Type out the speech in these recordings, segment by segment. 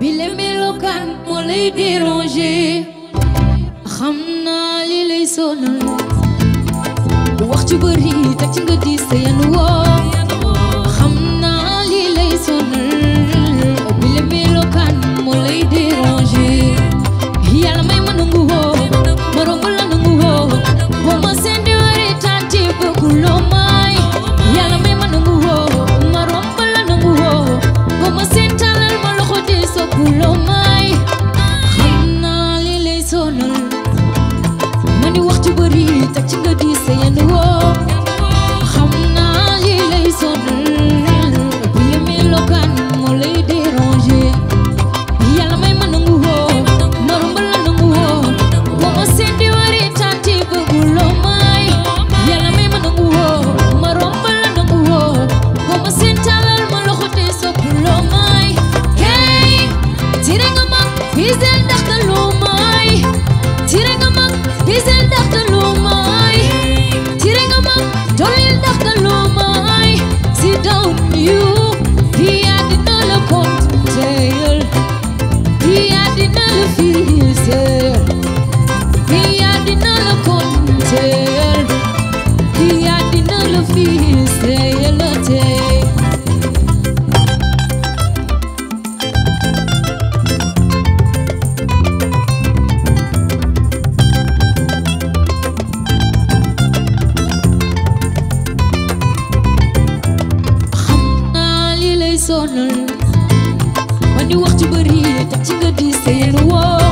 bile melokaan moo lay déranger xam naa li lay sonal wax ci bëri teg ci nga diis sa yan woo xam naa li lay sonal bile melokaan moo lay déranger yàlla may ma nangu woo ma romb la nangu woo boo ma seen di wari tànti bëgguloo may yàlla may ma nangu woo ma romb la nangu woo boo ma seen tàllal ma loxo di soppuloo may xam naa li lay sonal ma ni wax ci bëri teg ci nga di sa yenn woo xam naa li lay sonal bi le melokaan moo lay déranger yàlla may ma nangu woo ma romb la nangu woo boo ma seen di wari tànti bëgguloo may yàlla may ma nangu woo ma romb la nangu woo boo ma seen tàllal ma loxo di soppuloo may hey tire nga mag bisel ndaxtaloo may tire nga mag bisel ndaxtaloo may tire nga mag dolil ndaxtaloo may sit down you yaa dina la konteel yaa dina la fiiseel yaa dina la konteel yaa dina la fiiseel tey sonal ma ni wax ci bëri teg ci nga di seen woo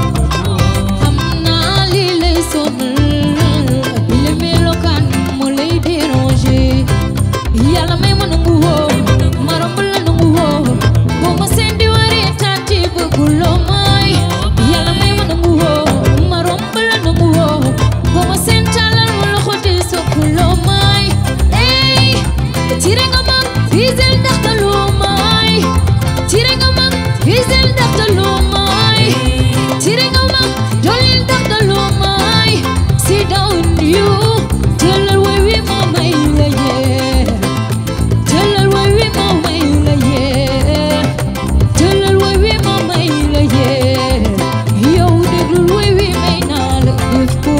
xam naa li lay sonal bi le melokaan moo lay déranger yàlla may ma nangu woo ma romb la nangu woo boo ma seen di wari tànti bëgguloo may yàlla may ma nangu woo ma romb la nangu woo boo ma seen tàllal ma loxo di soppuloo may ey tire nga mag bisel ndaxtaloo tire nga mag bisel ndaxtaloo may tire nga mag dolil ndaxtaloo may sit down you jëlal way wi ma may la yee jëlal way wi ma may la yee jëlal way wi ma may la yee yow déglul way wi may naa la def ko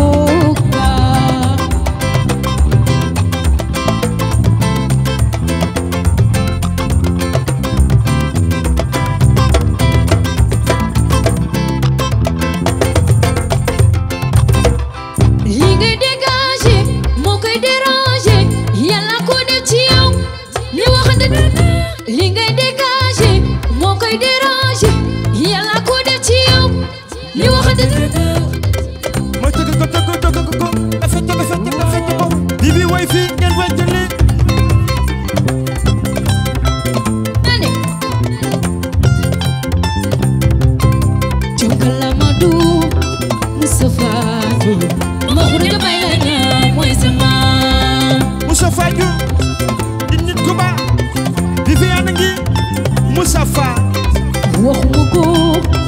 li ngay dégagé moo koy dérangé yàlla ko def ci yow li waxante ma tëgg ko effet ko di bi way fii ngeen wecc li nane jonkala ma du Moustapha ma xuri nga bay la ñaa mooy sama Moustapha di nit ku baax di fi yaa ngi Moustapha waxuma ko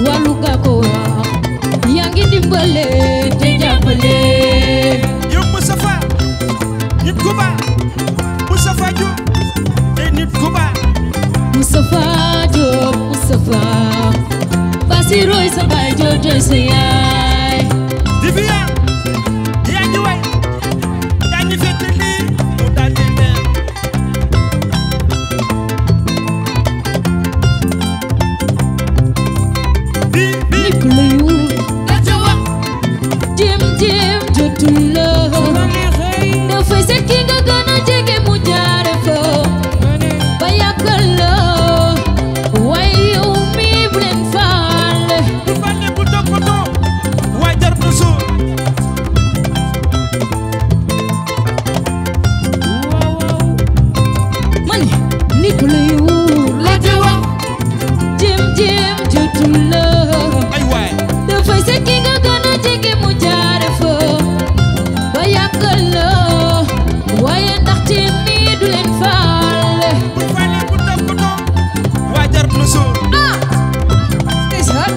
wàllu nga ko wax yaa ngi dimbale te jàppale yow Moustapha nit ku baax Moustapha Diop te nit ku baax Moustapha Diop Moustapha Basiroy sa baay joojo sa yaay di fi yaa ngi way yaa ngi fekk lii mu daal di neex nit ku la yu jéem jotul la dafay seet ki nga gën a jege mu jaare fa ba yàggal la waaye yow mi bu leen faale bu faale bu toppatoo waay jar na soo man nit ku la yu jéem jotul la ay waay dafay seet ki nga gën a jege mu jaare fa ba yàggal la waaye ndaxte nii du leen faale bu faale bu toppatoo waay jar na soo ndeysaan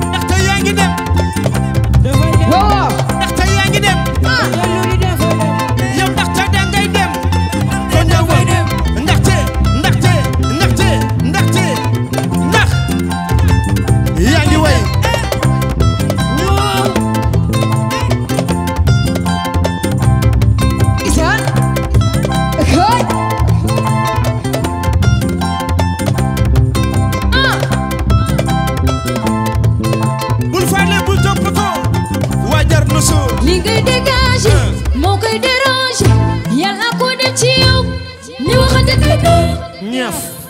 ndaxte yaa ngi dem waaw ndaxte ñaaf